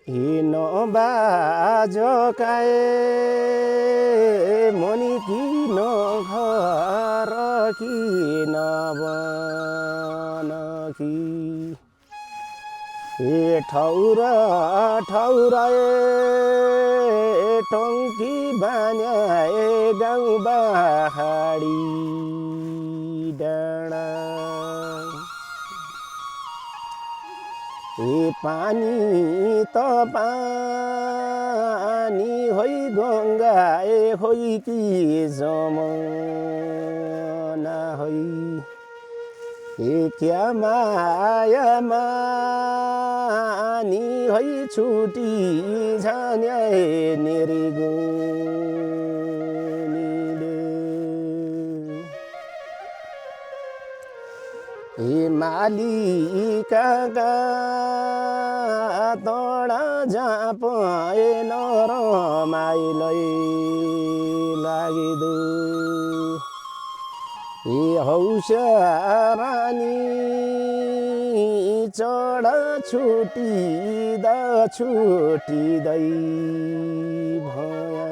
हिन बाजकाए मनि किन घर किन बनकी ए ठौरा ठौराए टङ्की बान्याए गाउँ बाहाडी डाँडा ए पानी त पानी होइ गङ्गा ए होइ कि जमुना होइ ए क्या माया मानी होइ छुटी झान्याए निर्गुणीले ए मालिका तडा जाप ए नरमाइलै लागिदो ए हौसा रानी चढा छुटिँदा छुटिँदै भया